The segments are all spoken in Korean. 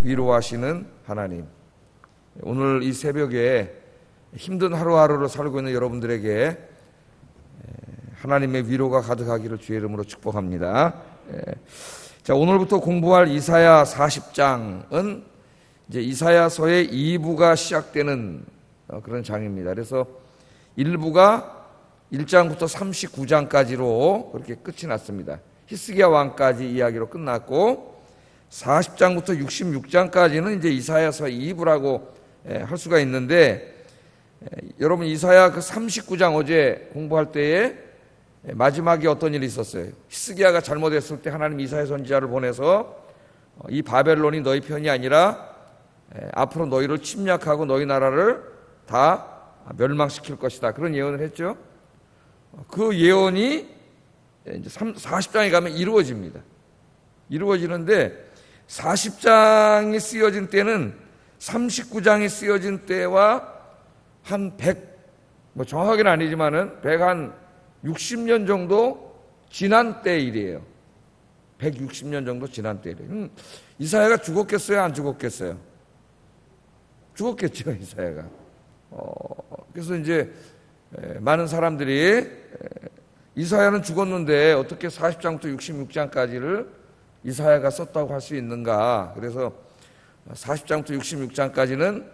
위로하시는 하나님. 오늘 이 새벽에 힘든 하루하루를 살고 있는 여러분들에게 하나님의 위로가 가득하기를 주의 이름으로 축복합니다. 자, 오늘부터 공부할 이사야 40장은 이제 이사야서의 2부가 시작되는 그런 장입니다. 그래서 1부가 1장부터 39장까지로 그렇게 끝이 났습니다. 히스기야 왕까지 이야기로 끝났고 40장부터 66장까지는 이제 이사야서 2부라고 할 수가 있는데, 여러분 이사야 그 39장 어제 공부할 때에 마지막에 어떤 일이 있었어요? 히스기야가 잘못했을 때 하나님 이사야 선지자를 보내서 이 바벨론이 너희 편이 아니라 앞으로 너희를 침략하고 너희 나라를 다 멸망시킬 것이다, 그런 예언을 했죠. 그 예언이 이제 40장에 가면 이루어집니다. 이루어지는데 40장이 쓰여진 때는 39장이 쓰여진 때와 한 100, 뭐 정확하게는 아니지만은 160년 정도 지난 때 일이에요. 160년 정도 지난 때 일이에요. 이사야가 죽었겠어요? 안 죽었겠어요? 죽었겠죠, 이사야가. 그래서 이제 많은 사람들이 이사야는 죽었는데 어떻게 40장부터 66장까지를 이사야가 썼다고 할 수 있는가. 그래서 40장부터 66장까지는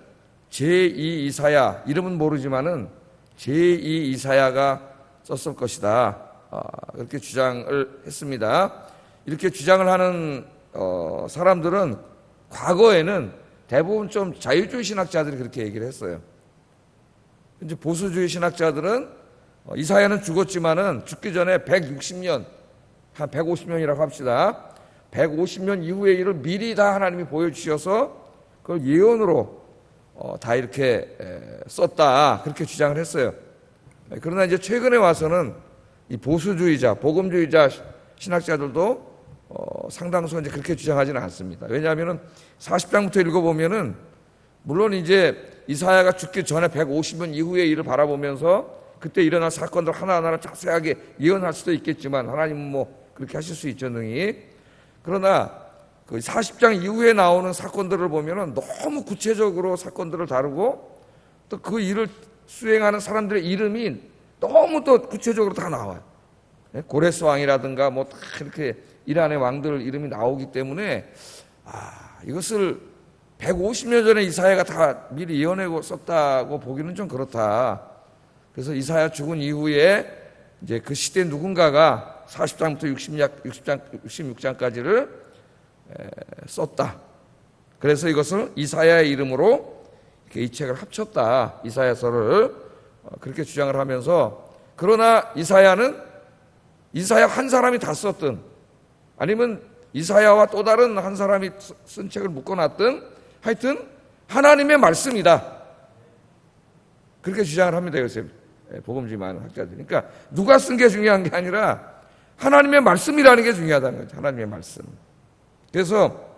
제2 이사야, 이름은 모르지만은 제2 이사야가 썼을 것이다, 그렇게 주장을 했습니다. 이렇게 주장을 하는 사람들은 과거에는 대부분 좀 자유주의 신학자들이 그렇게 얘기를 했어요. 이제 보수주의 신학자들은 이사야는 죽었지만은 죽기 전에 160년, 한 150년이라고 합시다. 150년 이후의 일을 미리 다 하나님이 보여주셔서 그걸 예언으로 다 이렇게 썼다, 그렇게 주장을 했어요. 그러나 이제 최근에 와서는 이 보수주의자, 복음주의자 신학자들도 상당수 이제 그렇게 주장하지는 않습니다. 왜냐하면은 40장부터 읽어보면은 물론 이제 이사야가 죽기 전에 150년 이후의 일을 바라보면서 그때 일어날 사건들 하나하나를 자세하게 예언할 수도 있겠지만 하나님은 뭐 그렇게 하실 수 있죠, 능히. 그러나 그 40장 이후에 나오는 사건들을 보면은 너무 구체적으로 사건들을 다루고 또 그 일을 수행하는 사람들의 이름이 너무 또 구체적으로 다 나와요. 고레스 왕이라든가 뭐 다 이렇게 이란의 왕들 이름이 나오기 때문에 이것을 150년 전에 이사야가 다 미리 예언하고 썼다고 보기는 좀 그렇다. 그래서 이사야 죽은 이후에 이제 그 시대 누군가가 40장부터 66장까지를 썼다. 그래서 이것을 이사야의 이름으로 이렇게 이 책을 합쳤다, 이사야서를, 그렇게 주장을 하면서, 그러나 이사야는 이사야 한 사람이 다 썼든 아니면 이사야와 또 다른 한 사람이 쓴 책을 묶어놨든 하여튼 하나님의 말씀이다, 그렇게 주장을 합니다, 요새 복음주의 많은 학자들이. 그러니까 누가 쓴 게 중요한 게 아니라 하나님의 말씀이라는 게 중요하다는 거죠. 하나님의 말씀. 그래서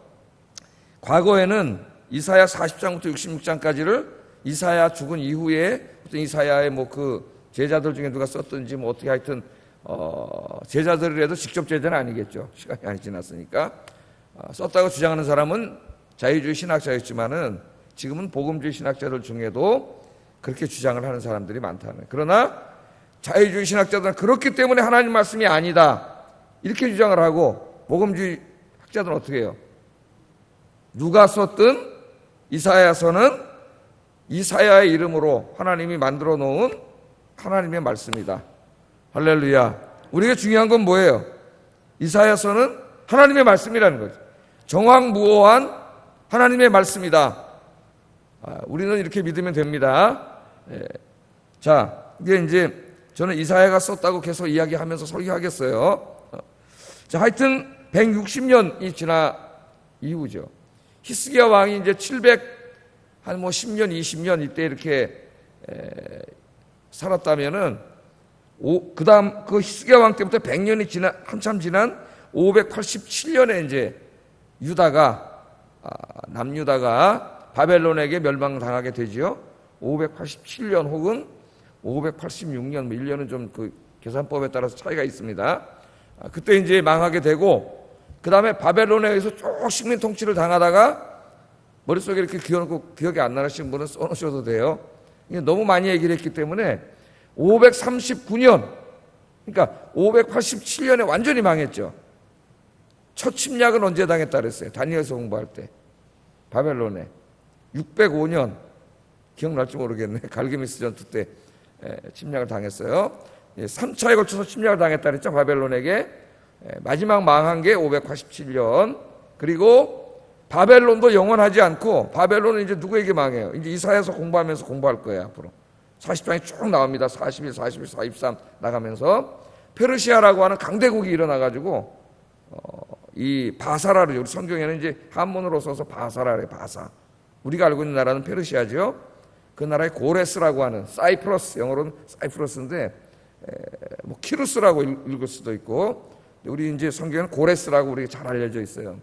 과거에는 이사야 40장부터 66장까지를 이사야 죽은 이후에 어떤 이사야의 뭐 그 제자들 중에 누가 썼든지 뭐 어떻게 하여튼 제자들이라도 직접 제자는 아니겠죠. 시간이 많이 지났으니까. 썼다고 주장하는 사람은 자유주의 신학자였지만은 지금은 복음주의 신학자들 중에도 그렇게 주장을 하는 사람들이 많다는 거예요. 그러나 자유주의 신학자들은 그렇기 때문에 하나님 말씀이 아니다, 이렇게 주장을 하고, 복음주의 학자들은 어떻게 해요? 누가 썼든 이사야서는 이사야의 이름으로 하나님이 만들어 놓은 하나님의 말씀이다. 할렐루야. 우리가 중요한 건 뭐예요? 이사야서는 하나님의 말씀이라는 거죠. 정확무오한 하나님의 말씀이다. 우리는 이렇게 믿으면 됩니다. 자, 이게 이제 저는 이사야가 썼다고 계속 이야기하면서 설교하겠어요. 자, 하여튼 160년이 지나 이후죠. 히스기야 왕이 이제 10년, 20년 이때 이렇게 살았다면은 그 다음 그 히스기야 왕 때부터 100년이 한참 지난 587년에 이제 유다가, 남유다가 바벨론에게 멸망당하게 되지요. 587년 혹은 586년, 뭐 1년은 좀 그 계산법에 따라서 차이가 있습니다. 그때 이제 망하게 되고, 그 다음에 바벨론에 의해서 쭉 식민 통치를 당하다가 머릿속에 이렇게 기어놓고 기억이 안 나시는 분은 써놓으셔도 돼요. 이게 너무 많이 얘기를 했기 때문에 539년, 그러니까 587년에 완전히 망했죠. 첫 침략은 언제 당했다 그랬어요? 다니엘서 공부할 때. 바벨론에. 605년, 기억날지 모르겠네. 갈게미스 전투 때 침략을 당했어요. 3차에 걸쳐서 침략을 당했다 그랬죠. 바벨론에게. 마지막 망한 게 587년. 그리고 바벨론도 영원하지 않고, 바벨론은 이제 누구에게 망해요? 이제 이사야서 공부하면서 공부할 거예요, 앞으로. 40장이 쭉 나옵니다. 41, 41, 43 나가면서. 페르시아라고 하는 강대국이 일어나가지고, 이 바사라를, 우리 성경에는 이제 한문으로 써서 바사라래, 바사. 우리가 알고 있는 나라는 페르시아죠. 그 나라의 고레스라고 하는, 사이프러스, 영어로는 사이프러스인데, 뭐 키루스라고 읽을 수도 있고, 우리 이제 성경에는 고레스라고 우리가 잘 알려져 있어요.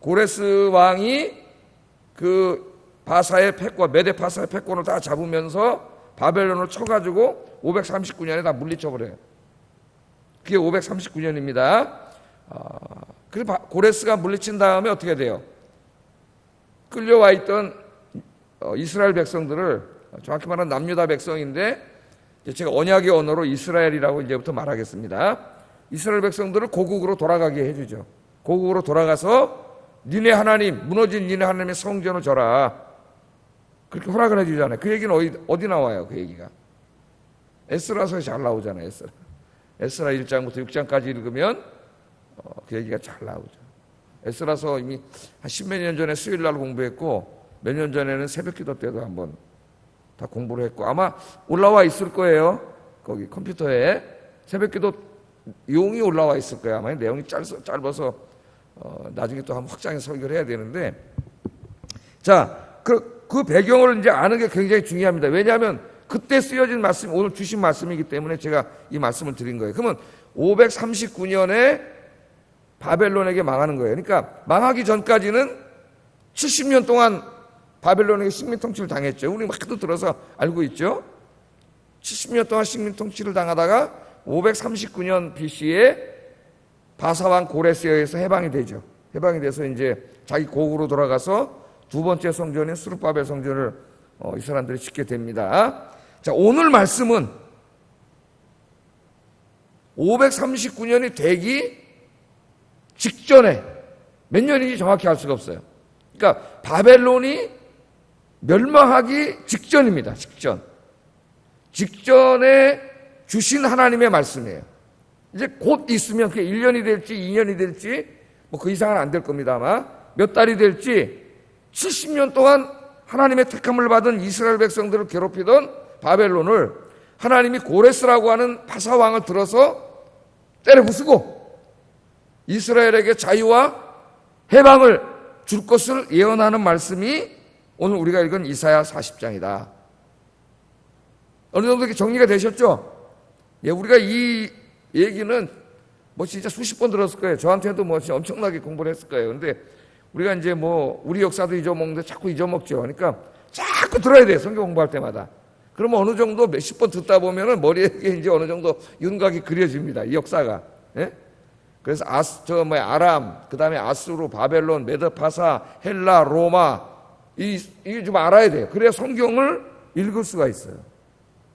고레스 왕이 그 바사의 패권, 메데 바사의 패권을 다 잡으면서 바벨론을 쳐가지고 539년에 다 물리쳐버려요. 그게 539년입니다. 그래서 고레스가 물리친 다음에 어떻게 돼요? 끌려와 있던 이스라엘 백성들을, 정확히 말하면 남유다 백성인데 제가 언약의 언어로 이스라엘이라고 이제부터 말하겠습니다. 이스라엘 백성들을 고국으로 돌아가게 해주죠. 고국으로 돌아가서 니네 하나님, 무너진 니네 하나님의 성전을 져라. 그렇게 허락을 해주잖아요. 그 얘기는 어디 나와요? 그 얘기가 에스라서에 잘 나오잖아요. 에스라 1장부터 6장까지 읽으면 그 얘기가 잘 나오죠. 에스라서 이미 한 10몇 년 전에 수요일날 공부했고, 몇 년 전에는 새벽기도 때도 한번 다 공부를 했고, 아마 올라와 있을 거예요. 거기 컴퓨터에 새벽기도 용이 올라와 있을 거예요. 아마 내용이 짧아서 나중에 또 한번 확장해서 설교를 해야 되는데, 자, 그 배경을 이제 아는 게 굉장히 중요합니다. 왜냐하면 그때 쓰여진 말씀, 오늘 주신 말씀이기 때문에 제가 이 말씀을 드린 거예요. 그러면 539년에 바벨론에게 망하는 거예요. 그러니까 망하기 전까지는 70년 동안 바벨론에게 식민 통치를 당했죠. 우리 막도 들어서 알고 있죠. 70년 동안 식민 통치를 당하다가 539년 BC에 바사왕 고레스에 의해서 해방이 되죠. 해방이 돼서 이제 자기 고국으로 돌아가서 두 번째 성전인 스룹바벨 성전을 이 사람들이 짓게 됩니다. 자, 오늘 말씀은 539년이 되기 직전에, 몇 년인지 정확히 알 수가 없어요. 그러니까 바벨론이 멸망하기 직전입니다. 직전에 주신 하나님의 말씀이에요. 이제 곧 있으면 그게 1년이 될지 2년이 될지 뭐 그 이상은 안 될 겁니다. 아마 몇 달이 될지 70년 동안 하나님의 택함을 받은 이스라엘 백성들을 괴롭히던 바벨론을 하나님이 고레스라고 하는 바사왕을 들어서 때려 부수고 이스라엘에게 자유와 해방을 줄 것을 예언하는 말씀이 오늘 우리가 읽은 이사야 40장이다. 어느 정도 이렇게 정리가 되셨죠? 예, 우리가 이 얘기는 뭐 진짜 수십 번 들었을 거예요. 저한테도 뭐 엄청나게 공부를 했을 거예요. 근데 우리가 이제 뭐 우리 역사도 잊어먹는데 자꾸 잊어먹죠. 그러니까 자꾸 들어야 돼요. 성경 공부할 때마다. 그러면 어느 정도 몇십 번 듣다 보면은 머리에 이제 어느 정도 윤곽이 그려집니다. 이 역사가. 예? 그래서 아람, 그 다음에 아수르, 바벨론, 메드파사, 헬라, 로마, 이게 좀 알아야 돼요. 그래야 성경을 읽을 수가 있어요.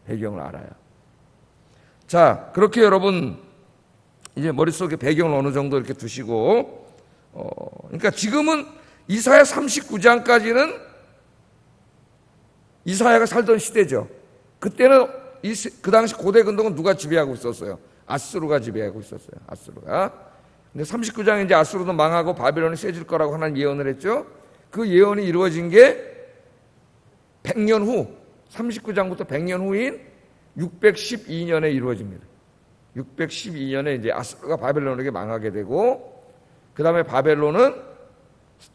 배경을 알아야. 자, 그렇게 여러분 이제 머릿속에 배경을 어느 정도 이렇게 두시고, 그러니까 지금은 이사야 39장까지는 이사야가 살던 시대죠. 그때는 그 당시 고대 근동은 누가 지배하고 있었어요? 아수르가 지배하고 있었어요. 아수르가. 근데 39장에 이제 아수르도 망하고 바벨론이 세질 거라고 하나님 예언을 했죠. 그 예언이 이루어진 게 100년 후, 39장부터 100년 후인 612년에 이루어집니다. 612년에 이제 아수르가 바벨론에게 망하게 되고, 그 다음에 바벨론은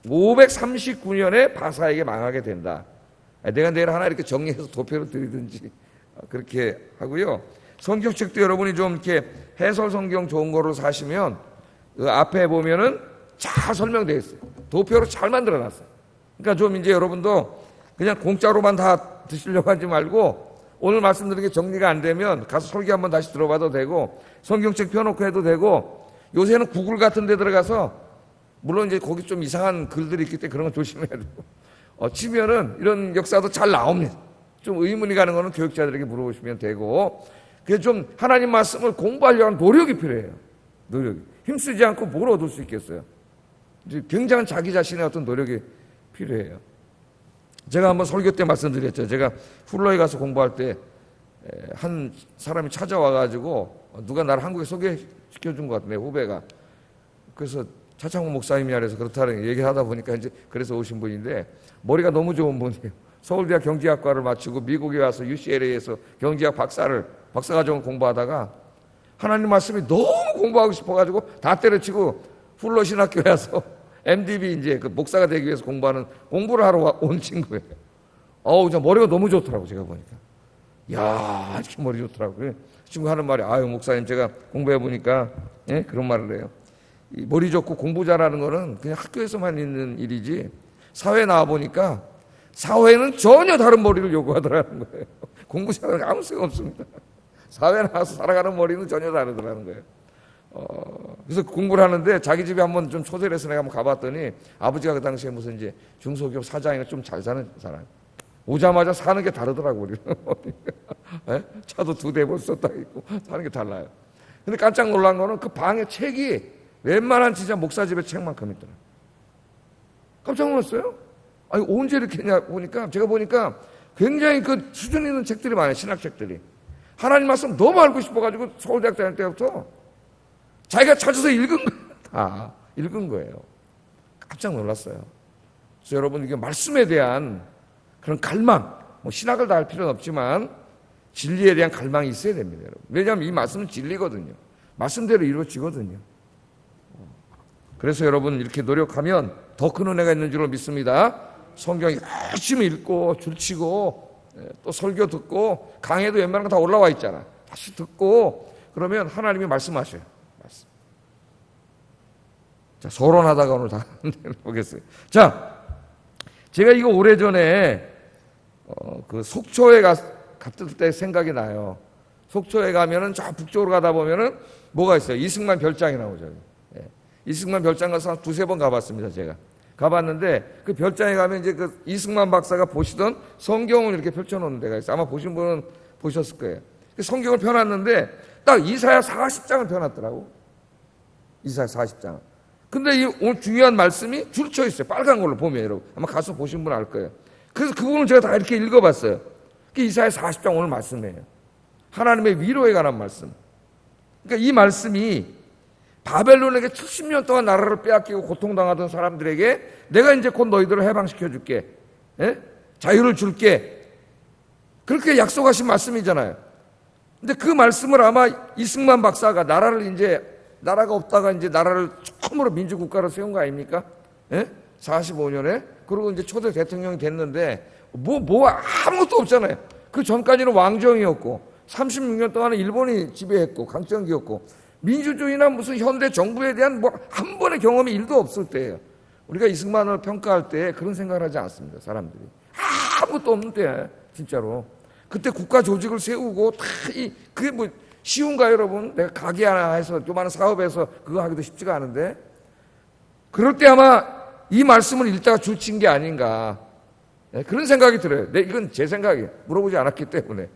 539년에 바사에게 망하게 된다. 내가 내일 하나 이렇게 정리해서 도표를 드리든지 그렇게 하고요. 성경책도 여러분이 좀 이렇게 해설 성경 좋은 거로 사시면 그 앞에 보면은 잘 설명되어 있어요. 도표로 잘 만들어 놨어요. 그러니까 좀 이제 여러분도 그냥 공짜로만 다 드시려고 하지 말고, 오늘 말씀드린 게 정리가 안 되면 가서 설교 한번 다시 들어봐도 되고, 성경책 펴놓고 해도 되고, 요새는 구글 같은 데 들어가서, 물론 이제 거기 좀 이상한 글들이 있기 때문에 그런 건 조심해야 되고, 치면은 이런 역사도 잘 나옵니다. 좀 의문이 가는 거는 교육자들에게 물어보시면 되고, 그래서 좀 하나님 말씀을 공부하려는 노력이 필요해요. 노력이. 힘쓰지 않고 뭘 얻을 수 있겠어요? 이제 굉장한 자기 자신의 어떤 노력이 필요해요. 제가 한번 설교 때 말씀드렸죠. 제가 훌러에 가서 공부할 때 한 사람이 찾아와가지고 누가 나를 한국에 소개시켜준 것 같은데, 후배가. 그래서 차창호 목사님이라 해서 그렇다는 얘기를 하다 보니까 이제 그래서 오신 분인데, 머리가 너무 좋은 분이에요. 서울대학 경제학과를 마치고 미국에 와서 UCLA에서 경제학 박사과정을 공부하다가 하나님 말씀이 너무 공부하고 싶어가지고 다 때려치고 훌러 신학교에 와서 MDB 이제 그 목사가 되기 위해서 공부를 하러 온 친구예요. 저 머리가 너무 좋더라고, 제가 보니까. 야, 이렇게 머리 좋더라고요. 친구 하는 말이, 아유, 목사님, 제가 공부해보니까, 예? 그런 말을 해요. 이 머리 좋고 공부 잘하는 거는 그냥 학교에서만 있는 일이지, 사회에 나와보니까 사회는 전혀 다른 머리를 요구하더라는 거예요. 공부 잘하는 게 아무 생각 없습니다. 사회에 나와서 살아가는 머리는 전혀 다르더라는 거예요. 그래서 공부를 하는데 자기 집에 한번 좀 초대를 해서 내가 한번 가봤더니, 아버지가 그 당시에 무슨 이제 중소기업 사장이나 좀 잘 사는 사람. 오자마자 사는 게 다르더라고, 우리는. 차도 2대 벌써 딱 있고, 사는 게 달라요. 근데 깜짝 놀란 거는 그 방에 책이 웬만한 진짜 목사 집의 책만큼 있더라고요. 깜짝 놀랐어요. 아니, 언제 이렇게 했냐 보니까, 제가 보니까 굉장히 그 수준 있는 책들이 많아요, 신학책들이. 하나님 말씀 너무 알고 싶어가지고 서울대학 다닐 때부터 자기가 찾아서 읽은 거예요. 다 읽은 거예요. 깜짝 놀랐어요. 그래서 여러분, 이게 말씀에 대한 그런 갈망, 뭐 신학을 다 할 필요는 없지만 진리에 대한 갈망이 있어야 됩니다, 여러분. 왜냐하면 이 말씀은 진리거든요. 말씀대로 이루어지거든요. 그래서 여러분, 이렇게 노력하면 더 큰 은혜가 있는 줄로 믿습니다. 성경 열심히 읽고 줄치고 또 설교 듣고 강해도 웬만한 거 다 올라와 있잖아. 다시 듣고 그러면 하나님이 말씀하셔요. 말씀. 자, 서론하다가 오늘 다 보겠어요. 자, 제가 이거 오래전에 그 속초에 갔을 때 생각이 나요. 속초에 가면은 저 북쪽으로 가다 보면은 뭐가 있어요? 이승만 별장이 나오죠. 예. 이승만 별장 가서 한 2-3번 가봤습니다, 제가. 가봤는데 그 별장에 가면 이제 그 이승만 박사가 보시던 성경을 이렇게 펼쳐놓는 데가 있어요. 아마 보신 분은 보셨을 거예요. 그 성경을 펴놨는데 딱 이사야 40장을 펴놨더라고. 이사야 40장. 근데 이 오늘 중요한 말씀이 줄쳐 있어요. 빨간 걸로 보면, 여러분. 아마 가서 보신 분 알 거예요. 그래서 그 부분을 제가 다 이렇게 읽어봤어요. 그게 이사야 40장 오늘 말씀이에요. 하나님의 위로에 관한 말씀. 그러니까 이 말씀이 바벨론에게 70년 동안 나라를 빼앗기고 고통당하던 사람들에게 내가 이제 곧 너희들을 해방시켜줄게. 자유를 줄게. 그렇게 약속하신 말씀이잖아요. 근데 그 말씀을 아마 이승만 박사가 나라가 없다가 이제 나라를 처음으로 민주국가로 세운 거 아닙니까? 45년에? 그리고 이제 초대 대통령이 됐는데, 아무것도 없잖아요. 그 전까지는 왕정이었고, 36년 동안은 일본이 지배했고, 강점기였고, 민주주의나 무슨 현대 정부에 대한 한 번의 경험이 1도 없을 때예요. 우리가 이승만을 평가할 때 그런 생각을 하지 않습니다, 사람들이. 아무것도 없는 때예요, 진짜로. 그때 국가 조직을 세우고, 그게 뭐, 쉬운가요, 여러분? 내가 가게 하나 해서, 요만한 사업에서 그거 하기도 쉽지가 않은데. 그럴 때 아마 이 말씀을 읽다가 줄친 게 아닌가. 그런 생각이 들어요. 이건 제 생각이에요. 물어보지 않았기 때문에.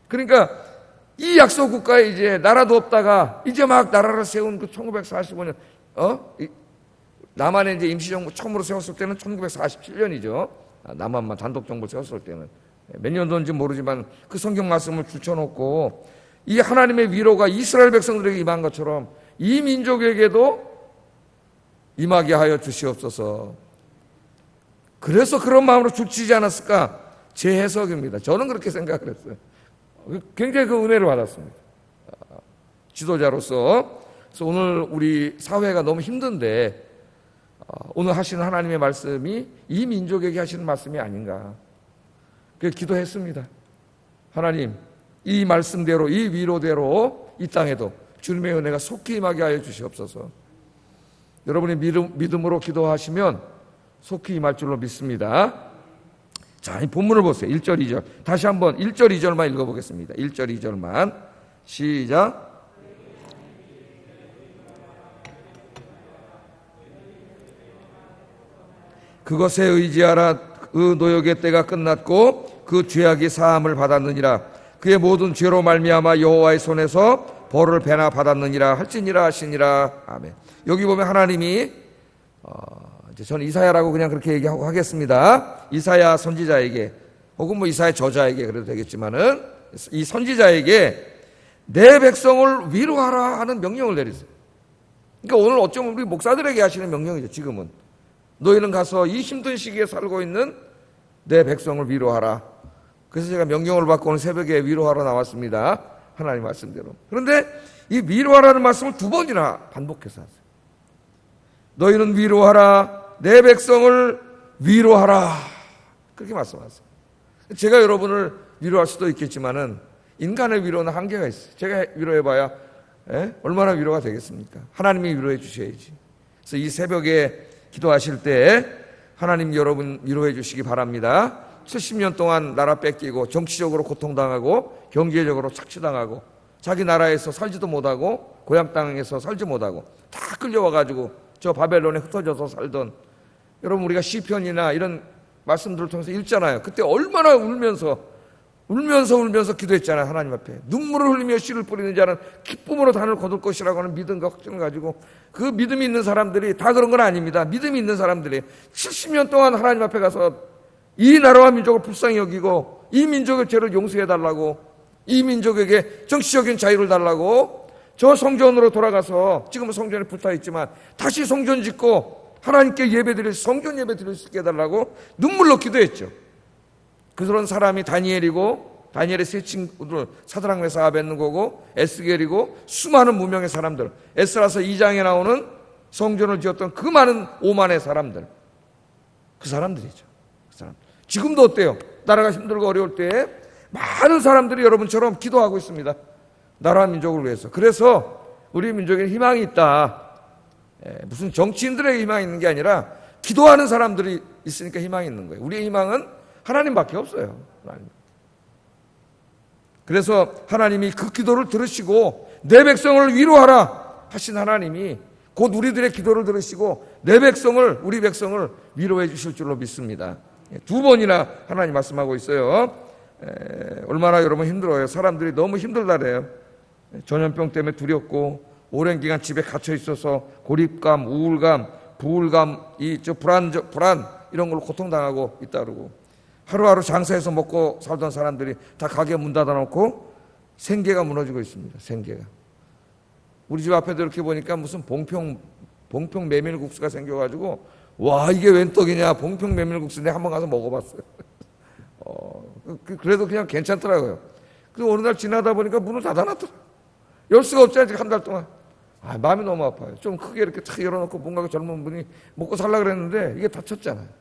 그러니까 이 약속 국가에 이제 나라도 없다가 이제 막 나라를 세운 그 1945년, 남한에 이제 임시정부 처음으로 세웠을 때는 1947년이죠. 남한만 단독정부를 세웠을 때는. 몇 년도인지 모르지만 그 성경 말씀을 줄쳐놓고 이 하나님의 위로가 이스라엘 백성들에게 임한 것처럼 이 민족에게도 임하게 하여 주시옵소서. 그래서 그런 마음으로 줄치지 않았을까? 제 해석입니다. 저는 그렇게 생각을 했어요. 굉장히 그 은혜를 받았습니다. 지도자로서. 그래서 오늘 우리 사회가 너무 힘든데 오늘 하시는 하나님의 말씀이 이 민족에게 하시는 말씀이 아닌가. 그래서 기도했습니다. 하나님, 이 말씀대로, 이 위로대로 이 땅에도 주님의 은혜가 속히 임하게 하여 주시옵소서. 여러분이 믿음으로 기도하시면 속히 임할 줄로 믿습니다. 자, 이 본문을 보세요. 1절, 2절. 다시 한번 1절, 2절만 읽어보겠습니다. 1절, 2절만. 시작. 그것에 의지하라. 그 노역의 때가 끝났고 그 죄악이 사함을 받았느니라. 그의 모든 죄로 말미암아 여호와의 손에서 벌을 배나 받았느니라 할지니라 하시니라. 아멘. 여기 보면 하나님이 이제 저는 이사야라고 그냥 그렇게 얘기하고 하겠습니다. 이사야 선지자에게 혹은 뭐 이사야 저자에게 그래도 되겠지만은 이 선지자에게 내 백성을 위로하라 하는 명령을 내리세요. 그러니까 오늘 어쩌면 우리 목사들에게 하시는 명령이죠. 지금은 너희는 가서 이 힘든 시기에 살고 있는 내 백성을 위로하라. 그래서 제가 명령을 받고 오늘 새벽에 위로하러 나왔습니다. 하나님 말씀대로. 그런데 이 위로하라는 말씀을 2번이나 반복해서 하세요. 너희는 위로하라. 내 백성을 위로하라. 그렇게 말씀하세요. 제가 여러분을 위로할 수도 있겠지만은 인간의 위로는 한계가 있어요. 제가 위로해봐야 얼마나 위로가 되겠습니까? 하나님이 위로해 주셔야지. 그래서 이 새벽에 기도하실 때 하나님 여러분 위로해 주시기 바랍니다. 70년 동안 나라 뺏기고 정치적으로 고통당하고 경제적으로 착취당하고 자기 나라에서 살지도 못하고 고향 땅에서 살지 못하고 다 끌려와가지고 저 바벨론에 흩어져서 살던 여러분, 우리가 시편이나 이런 말씀들을 통해서 읽잖아요. 그때 얼마나 울면서 기도했잖아요. 하나님 앞에 눈물을 흘리며 씨를 뿌리는 자는 기쁨으로 단을 거둘 것이라고 하는 믿음과 확증을 가지고, 그 믿음이 있는 사람들이 다 그런 건 아닙니다. 믿음이 있는 사람들이 70년 동안 하나님 앞에 가서 이 나라와 민족을 불쌍히 여기고 이 민족의 죄를 용서해달라고, 이 민족에게 정치적인 자유를 달라고 저 성전으로 돌아가서, 지금은 성전에 붙어있지만 다시 성전 짓고 하나님께 예배드릴, 성전 예배 드릴 수 있게 해달라고 눈물로 기도했죠. 그런 사람이 다니엘이고, 다니엘의 세 친구들 사드락 메삭 아벳느고고 에스겔이고 수많은 무명의 사람들, 에스라서 2장에 나오는 성전을 지었던 그 많은 5만의 사람들, 그 사람들이죠. 그 사람. 지금도 어때요? 나라가 힘들고 어려울 때에 많은 사람들이 여러분처럼 기도하고 있습니다. 나라와 민족을 위해서. 그래서 우리 민족에는 희망이 있다. 무슨 정치인들에게 희망이 있는 게 아니라 기도하는 사람들이 있으니까 희망이 있는 거예요. 우리의 희망은 하나님밖에 없어요. 하나님. 그래서 하나님이 그 기도를 들으시고 내 백성을 위로하라 하신 하나님이 곧 우리들의 기도를 들으시고 내 백성을, 우리 백성을 위로해 주실 줄로 믿습니다. 2번이나 하나님 말씀하고 있어요. 얼마나 여러분 힘들어요. 사람들이 너무 힘들다래요. 전염병 때문에 두렵고 오랜 기간 집에 갇혀 있어서 고립감, 우울감, 부울감, 불안 이런 걸로 고통당하고 있다 그러고, 하루하루 장사해서 먹고 살던 사람들이 다 가게 문 닫아놓고 생계가 무너지고 있습니다. 생계가. 우리 집 앞에도 이렇게 보니까 무슨 봉평 메밀국수가 생겨가지고, 와, 이게 웬 떡이냐, 봉평 메밀국수인데 한번 가서 먹어봤어요. 그래도 그냥 괜찮더라고요. 그래서 어느 날 지나다 보니까 문을 닫아놨더라고요. 열 수가 없잖아요. 한 달 동안. 마음이 너무 아파요. 좀 크게 이렇게 탁 열어놓고 뭔가 젊은 분이 먹고 살라 그랬는데 이게 닫혔잖아요.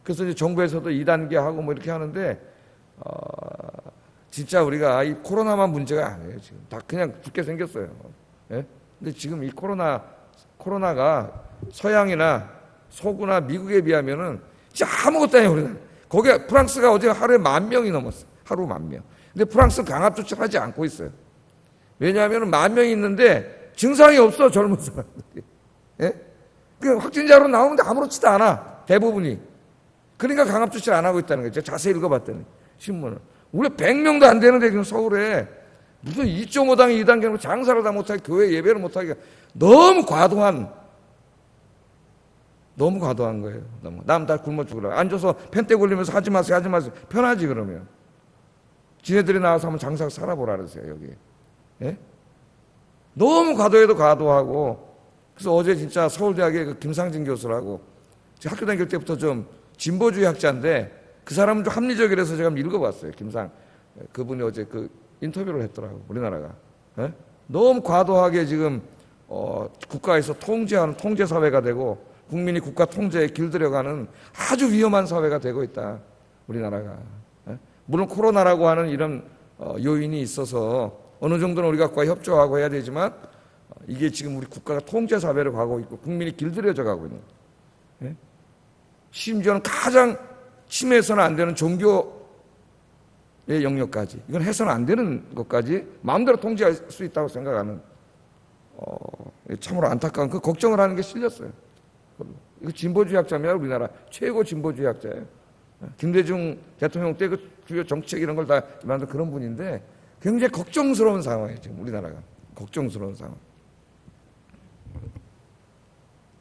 그래서 이제 정부에서도 2단계 하고 뭐 이렇게 하는데, 진짜 우리가 이 코로나만 문제가 아니에요. 지금 다 그냥 죽게 생겼어요. 근데 지금 이 코로나가 서양이나 서구나 미국에 비하면은 진짜 아무것도 아니에요. 우리는. 거기에 프랑스가 어제 하루에 10,000명이 넘었어요. 하루 10,000명. 근데 프랑스는 강압 조치를 하지 않고 있어요. 왜냐하면 10,000명이 있는데 증상이 없어, 젊은 사람들이. 그 확진자로 나오는데 아무렇지도 않아, 대부분이. 그러니까 강압 조치를 안 하고 있다는 거죠. 자세히 읽어봤더니 신문을. 우리 100명도 안 되는데 지금 서울에 무슨 2.5당이 2단계로 장사를 다 못하게, 교회 예배를 못하게, 너무 과도한 거예요. 너무. 남 다 굶어 죽으라고. 앉아서 펜대 굴리면서 하지 마세요. 편하지, 그러면. 지네들이 나와서 한번 장사 살아보라 그러세요, 여기. 너무 과도해도 과도하고. 그래서 어제 진짜 서울대학의 그 김상진 교수라고, 학교 다닐 때부터 좀 진보주의 학자인데, 그 사람은 좀 합리적이라서 제가 한번 읽어봤어요. 그분이 어제 그 인터뷰를 했더라고, 우리나라가. 너무 과도하게 지금 국가에서 통제하는 통제사회가 되고, 국민이 국가 통제에 길들여가는 아주 위험한 사회가 되고 있다, 우리나라가. 물론 코로나라고 하는 이런 요인이 있어서 어느 정도는 우리가 국가에 협조하고 해야 되지만, 이게 지금 우리 국가가 통제사회로 가고 있고 국민이 길들여져 가고 있는 거예요. 심지어는 가장 침해해서는 안 되는 종교의 영역까지, 이건 해서는 안 되는 것까지 마음대로 통제할 수 있다고 생각하는, 참으로 안타까운 그 걱정을 하는 게 실렸어요. 이거 진보주의학자입니다. 우리나라 최고 진보주의학자예요. 김대중 대통령 때 그 주요 정책 이런 걸 다 만든 그런 분인데 굉장히 걱정스러운 상황이에요. 지금 우리나라가. 걱정스러운 상황.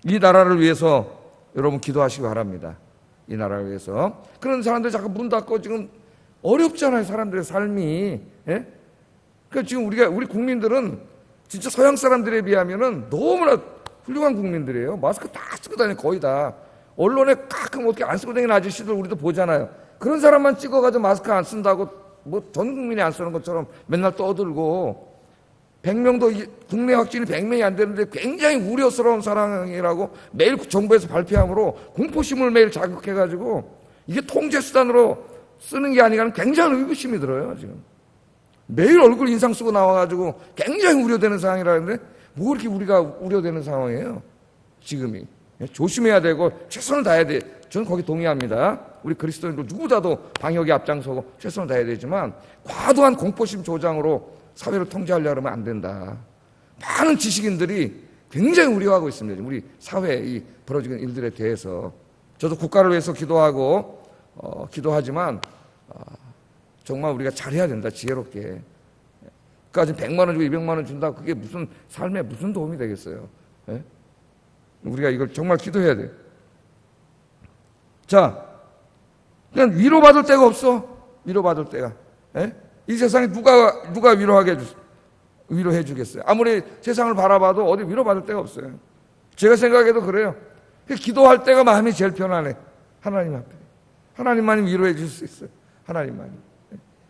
이 나라를 위해서 여러분 기도하시기 바랍니다. 이 나라를 위해서. 그런 사람들 자꾸 문 닫고 지금 어렵잖아요. 사람들의 삶이. 예? 그러니까 지금 우리 국민들은 진짜 서양 사람들에 비하면은 너무나 훌륭한 국민들이에요. 마스크 다 쓰고 다니는 거의 다. 언론에 가끔 어떻게 안 쓰고 다니는 아저씨들 우리도 보잖아요. 그런 사람만 찍어가지고 마스크 안 쓴다고 뭐 전 국민이 안 쓰는 것처럼 맨날 떠들고 100명도 국내 확진이 100명이 안 되는데 굉장히 우려스러운 상황이라고 매일 정부에서 발표함으로 공포심을 매일 자극해가지고 이게 통제수단으로 쓰는 게 아니라 굉장히 의구심이 들어요. 지금 매일 얼굴 인상 쓰고 나와가지고 굉장히 우려되는 상황이라는데 뭐 그렇게 우리가 우려되는 상황이에요. 지금이. 조심해야 되고 최선을 다해야 돼. 저는 거기 동의합니다. 우리 그리스도인들 누구보다도 방역에 앞장서고 최선을 다해야 되지만 과도한 공포심 조장으로 사회를 통제하려고 하면 안 된다. 많은 지식인들이 굉장히 우려하고 있습니다. 우리 사회에 이 벌어지는 일들에 대해서. 저도 국가를 위해서 기도하고 기도하지만 정말 우리가 잘해야 된다. 지혜롭게. 그러니까 지금 100만 원 주고 200만 원 준다. 그게 무슨 삶에 무슨 도움이 되겠어요. 예? 우리가 이걸 정말 기도해야 돼요. 자, 그냥 위로받을 데가 없어. 위로받을 데가. 예? 이 세상에 누가 위로해 주겠어요. 아무리 세상을 바라봐도 어디 위로받을 데가 없어요. 제가 생각해도 그래요. 기도할 때가 마음이 제일 편안해. 하나님 앞에. 하나님만이 위로해 줄 수 있어요. 하나님만이.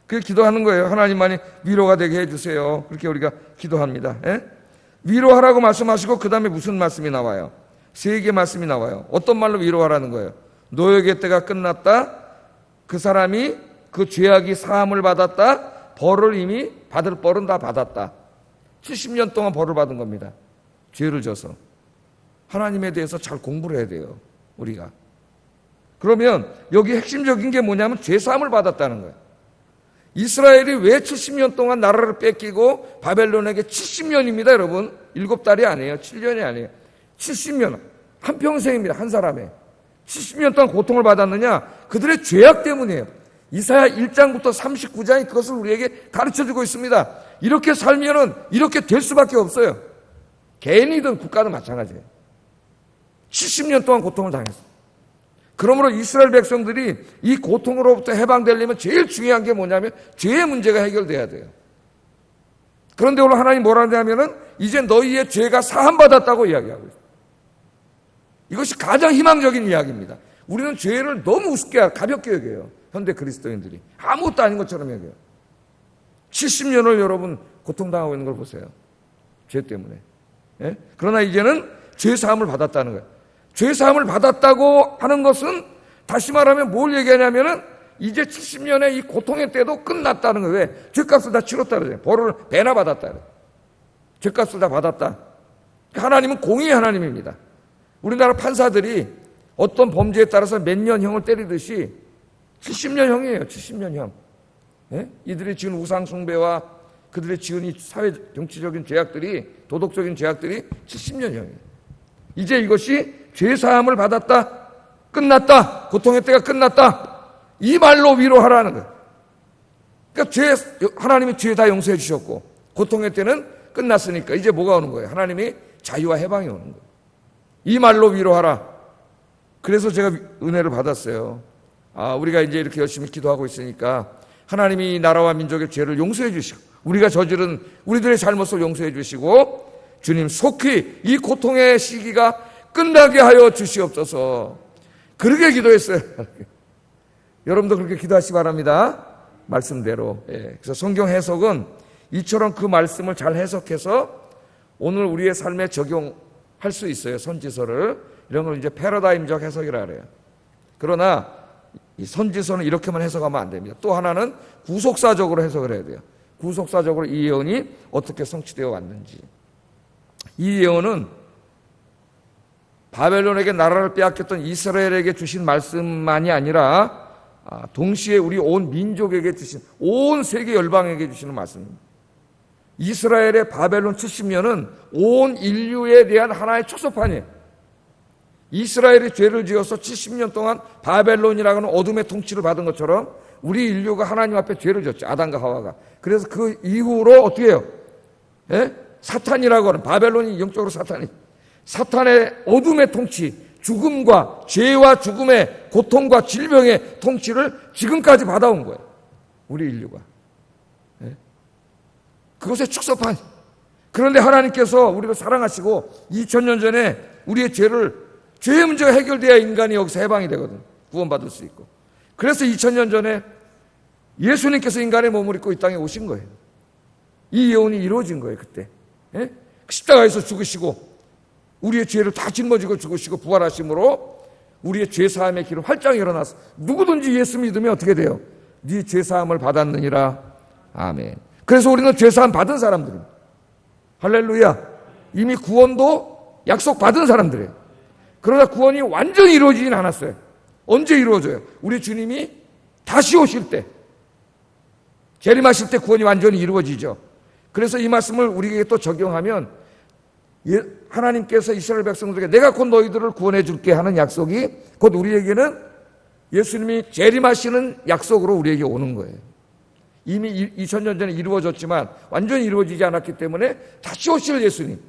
그게 기도하는 거예요. 하나님만이 위로가 되게 해주세요. 그렇게 우리가 기도합니다. 예? 위로하라고 말씀하시고 그 다음에 무슨 말씀이 나와요? 3개 말씀이 나와요. 어떤 말로 위로하라는 거예요? 노역의 때가 끝났다. 그 사람이 그 죄악이 사함을 받았다. 벌을 이미 받을 벌은 다 받았다. 70년 동안 벌을 받은 겁니다. 죄를 져서. 하나님에 대해서 잘 공부를 해야 돼요. 우리가. 그러면 여기 핵심적인 게 뭐냐면 죄 사함을 받았다는 거예요. 이스라엘이 왜 70년 동안 나라를 뺏기고 바벨론에게 70년입니다, 여러분. 7달이 아니에요. 7년이 아니에요. 70년. 한평생입니다. 한 사람의. 70년 동안 고통을 받았느냐? 그들의 죄악 때문이에요. 이사야 1장부터 39장이 그것을 우리에게 가르쳐주고 있습니다. 이렇게 살면은 이렇게 될 수밖에 없어요. 개인이든 국가든 마찬가지예요. 70년 동안 고통을 당했어요. 그러므로 이스라엘 백성들이 이 고통으로부터 해방되려면 제일 중요한 게 뭐냐면 죄의 문제가 해결돼야 돼요. 그런데 오늘 하나님 뭐라 하냐면은 이제 너희의 죄가 사함받았다고 이야기하고 있어요. 이것이 가장 희망적인 이야기입니다. 우리는 죄를 너무 우습게 가볍게 여겨요. 현대 그리스도인들이. 아무것도 아닌 것처럼 여겨요. 70년을 여러분 고통당하고 있는 걸 보세요. 죄 때문에. 예? 그러나 이제는 죄 사함을 받았다는 거예요. 죄 사함을 받았다고 하는 것은 다시 말하면 뭘 얘기하냐면은 이제 70년의 이 고통의 때도 끝났다는 거예요. 왜? 죄값을 다 치렀다 그러죠. 벌을 배나 받았다 그래요. 죄값을 다 받았다. 하나님은 공의의 하나님입니다. 우리나라 판사들이 어떤 범죄에 따라서 몇 년형을 때리듯이 70년형이에요. 70년형. 예? 이들이 지은 우상숭배와 그들의 지은 이 사회 정치적인 죄악들이 도덕적인 죄악들이 70년형이에요. 이제 이것이 죄사함을 받았다. 끝났다. 고통의 때가 끝났다. 이 말로 위로하라는 거예요. 그러니까 하나님이 죄 다 용서해 주셨고 고통의 때는 끝났으니까 이제 뭐가 오는 거예요? 하나님이 자유와 해방이 오는 거예요. 이 말로 위로하라. 그래서 제가 은혜를 받았어요. 우리가 이제 이렇게 열심히 기도하고 있으니까 하나님이 나라와 민족의 죄를 용서해 주시고 우리가 저지른 우리들의 잘못을 용서해 주시고 주님 속히 이 고통의 시기가 끝나게 하여 주시옵소서. 그렇게 기도했어요. 여러분도 그렇게 기도하시기 바랍니다. 말씀대로. 그래서 성경 해석은 이처럼 그 말씀을 잘 해석해서 오늘 우리의 삶에 적용할 수 있어요. 선지서를. 이런 걸 이제 패러다임적 해석이라 그래요. 그러나 이 선지서는 이렇게만 해석하면 안 됩니다. 또 하나는 구속사적으로 해석을 해야 돼요. 구속사적으로 이 예언이 어떻게 성취되어 왔는지. 이 예언은 바벨론에게 나라를 빼앗겼던 이스라엘에게 주신 말씀만이 아니라 동시에 우리 온 민족에게 주신 온 세계 열방에게 주시는 말씀입니다. 이스라엘의 바벨론 70년은 온 인류에 대한 하나의 축소판이에요. 이스라엘이 죄를 지어서 70년 동안 바벨론이라고 하는 어둠의 통치를 받은 것처럼 우리 인류가 하나님 앞에 죄를 졌죠. 아담과 하와가. 그래서 그 이후로 어떻게 해요? 예? 사탄이라고 하는, 바벨론이 영적으로 사탄의 어둠의 통치, 죽음과 죄와 죽음의 고통과 질병의 통치를 지금까지 받아온 거예요. 우리 인류가. 예? 그것의 축소판. 그런데 하나님께서 우리를 사랑하시고 2000년 전에 우리의 죄의 문제가 해결돼야 인간이 여기서 해방이 되거든. 구원받을 수 있고. 그래서 2000년 전에 예수님께서 인간의 몸을 입고 이 땅에 오신 거예요. 이 예언이 이루어진 거예요, 그때. 예? 십자가에서 죽으시고 우리의 죄를 다 짊어지고 죽으시고 부활하심으로 우리의 죄사함의 길을 활짝 열어놨어. 누구든지 예수 믿으면 어떻게 돼요? 네 죄사함을 받았느니라. 아멘. 그래서 우리는 죄사함 받은 사람들입니다. 할렐루야. 이미 구원도 약속받은 사람들이에요. 그러나 구원이 완전히 이루어지진 않았어요. 언제 이루어져요? 우리 주님이 다시 오실 때, 재림하실 때 구원이 완전히 이루어지죠. 그래서 이 말씀을 우리에게 또 적용하면 하나님께서 이스라엘 백성들에게 내가 곧 너희들을 구원해 줄게 하는 약속이 곧 우리에게는 예수님이 재림하시는 약속으로 우리에게 오는 거예요. 이미 2000년 전에 이루어졌지만 완전히 이루어지지 않았기 때문에 다시 오실 예수님,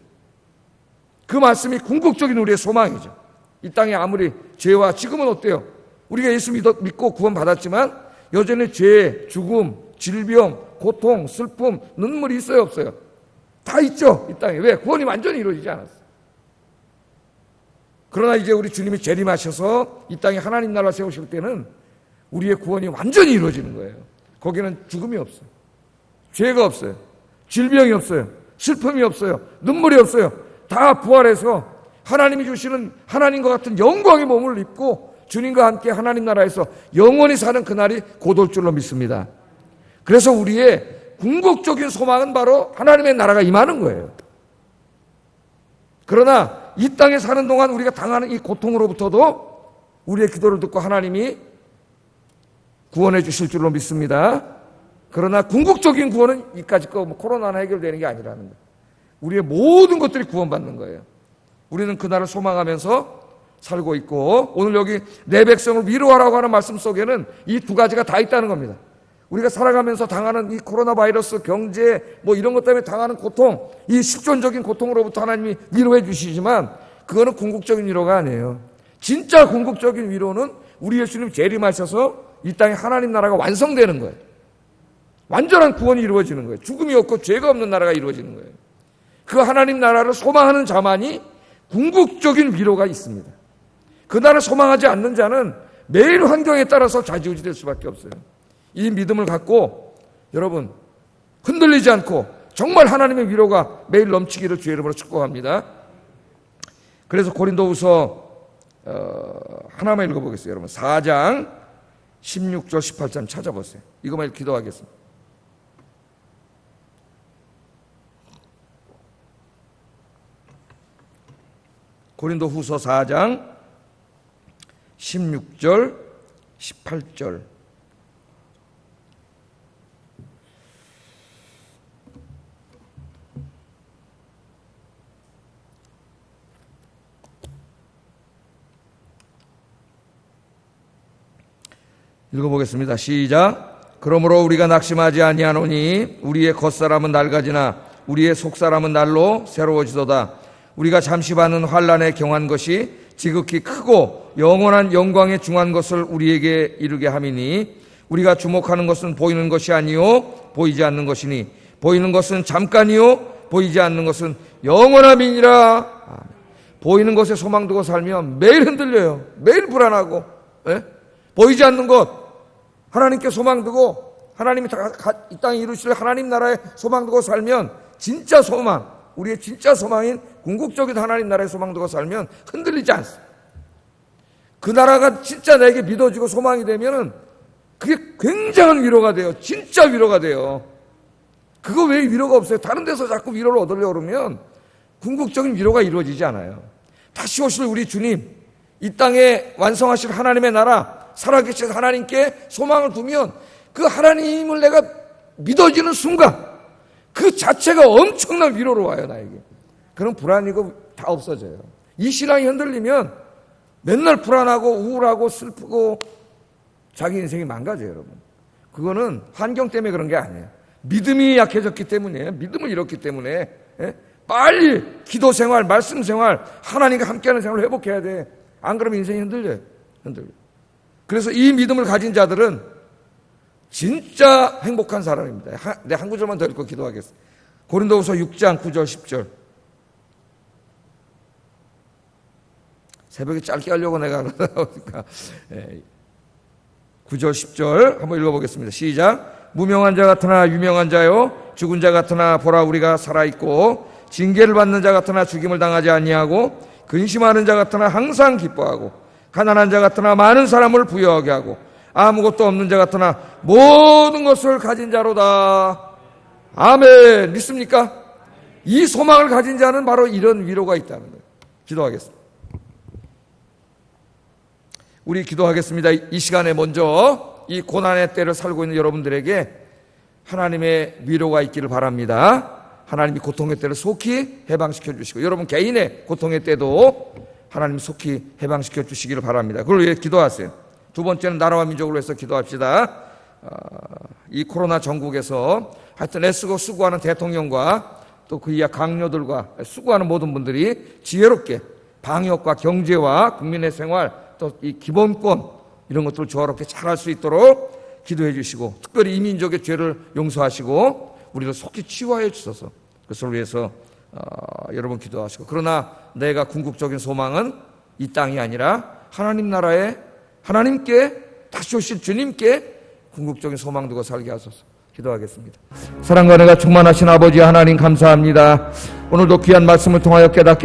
그 말씀이 궁극적인 우리의 소망이죠. 이 땅에 아무리 죄와, 지금은 어때요? 우리가 예수 믿고 구원받았지만 여전히 죄, 죽음, 질병, 고통, 슬픔, 눈물이 있어요, 없어요? 다 있죠, 이 땅에. 왜? 구원이 완전히 이루어지지 않았어요. 그러나 이제 우리 주님이 재림하셔서 이 땅에 하나님 나라 세우실 때는 우리의 구원이 완전히 이루어지는 거예요. 거기는 죽음이 없어요. 죄가 없어요. 질병이 없어요. 슬픔이 없어요. 눈물이 없어요. 다 부활해서 하나님이 주시는 하나님과 같은 영광의 몸을 입고 주님과 함께 하나님 나라에서 영원히 사는 그날이 곧 올 줄로 믿습니다. 그래서 우리의 궁극적인 소망은 바로 하나님의 나라가 임하는 거예요. 그러나 이 땅에 사는 동안 우리가 당하는 이 고통으로부터도 우리의 기도를 듣고 하나님이 구원해 주실 줄로 믿습니다. 그러나 궁극적인 구원은 이까짓 거 코로나나 해결되는 게 아니라는 거예요. 우리의 모든 것들이 구원받는 거예요. 우리는 그날을 소망하면서 살고 있고, 오늘 여기 내 백성을 위로하라고 하는 말씀 속에는 이 두 가지가 다 있다는 겁니다. 우리가 살아가면서 당하는 이 코로나 바이러스, 경제 이런 것 때문에 당하는 고통, 이 실존적인 고통으로부터 하나님이 위로해 주시지만 그거는 궁극적인 위로가 아니에요. 진짜 궁극적인 위로는 우리 예수님 재림하셔서 이 땅에 하나님 나라가 완성되는 거예요. 완전한 구원이 이루어지는 거예요. 죽음이 없고 죄가 없는 나라가 이루어지는 거예요. 그 하나님 나라를 소망하는 자만이 궁극적인 위로가 있습니다. 그 나라를 소망하지 않는 자는 매일 환경에 따라서 좌지우지 될 수밖에 없어요. 이 믿음을 갖고 여러분 흔들리지 않고 정말 하나님의 위로가 매일 넘치기를 주의 이름으로 축복합니다. 그래서 고린도후서 하나만 읽어보겠어요. 여러분 4장 16절 18절 찾아보세요. 이것만 기도하겠습니다. 고린도후서 4장 16절 18절 읽어보겠습니다. 시작. 그러므로 우리가 낙심하지 아니하노니 우리의 겉사람은 낡아지나 우리의 속사람은 날로 새로워지도다. 우리가 잠시 받는 환난에 경한 것이 지극히 크고 영원한 영광에 중한 것을 우리에게 이루게 함이니 우리가 주목하는 것은 보이는 것이 아니요 보이지 않는 것이니 보이는 것은 잠깐이요 보이지 않는 것은 영원함이니라. 보이는 것에 소망 두고 살면 매일 흔들려요. 매일 불안하고, 보이지 않는 것 하나님께 소망 두고 하나님이 이 땅에 이루실 하나님 나라에 소망 두고 살면 진짜 소망, 우리의 진짜 소망인 궁극적인 하나님 나라에 소망 두고 살면 흔들리지 않습니다. 그 나라가 진짜 내게 믿어지고 소망이 되면은 그게 굉장한 위로가 돼요. 진짜 위로가 돼요. 그거 왜 위로가 없어요? 다른 데서 자꾸 위로를 얻으려고 그러면 궁극적인 위로가 이루어지지 않아요. 다시 오실 우리 주님, 이 땅에 완성하실 하나님의 나라, 살아계신 하나님께 소망을 두면 그 하나님을 내가 믿어지는 순간 그 자체가 엄청난 위로로 와요, 나에게. 그런 불안이고 다 없어져요. 이 신앙이 흔들리면 맨날 불안하고 우울하고 슬프고 자기 인생이 망가져요, 여러분. 그거는 환경 때문에 그런 게 아니에요. 믿음이 약해졌기 때문이에요. 믿음을 잃었기 때문에. 빨리 기도 생활, 말씀 생활, 하나님과 함께하는 생활을 회복해야 돼. 안 그러면 인생이 흔들려요. 그래서 이 믿음을 가진 자들은 진짜 행복한 사람입니다. 내가 한 구절만 더 읽고 기도하겠습니다. 고린도후서 6장 9절 10절. 새벽에 짧게 하려고 내가 그러니까 9절 10절 한번 읽어보겠습니다. 시작. 무명한 자 같으나 유명한 자요, 죽은 자 같으나 보라 우리가 살아있고, 징계를 받는 자 같으나 죽임을 당하지 아니하고, 근심하는 자 같으나 항상 기뻐하고, 가난한 자 같으나 많은 사람을 부유하게 하고, 아무것도 없는 자 같으나 모든 것을 가진 자로다. 아멘. 믿습니까? 이 소망을 가진 자는 바로 이런 위로가 있다는 거예요. 기도하겠습니다. 우리 기도하겠습니다. 이 시간에 먼저 이 고난의 때를 살고 있는 여러분들에게 하나님의 위로가 있기를 바랍니다. 하나님이 고통의 때를 속히 해방시켜 주시고, 여러분 개인의 고통의 때도 하나님 속히 해방시켜 주시기를 바랍니다. 그걸 위해 기도하세요. 두 번째는 나라와 민족을 위해서 기도합시다. 이 코로나 전국에서 하여튼 애쓰고 수고하는 대통령과 또 그 이하 강요들과 수고하는 모든 분들이 지혜롭게 방역과 경제와 국민의 생활, 또 이 기본권 이런 것들을 조화롭게 잘할 수 있도록 기도해 주시고, 특별히 이 민족의 죄를 용서하시고 우리를 속히 치유하여 주셔서 그것을 위해서 여러분 기도하시고, 그러나 내가 궁극적인 소망은 이 땅이 아니라 하나님 나라에 하나님께 다시 오실 주님께 궁극적인 소망 두고 살게 하소서. 기도하겠습니다. 사랑과 은혜가 충만하신 아버지 하나님 감사합니다. 오늘도 귀한 말씀을 통하여 깨닫게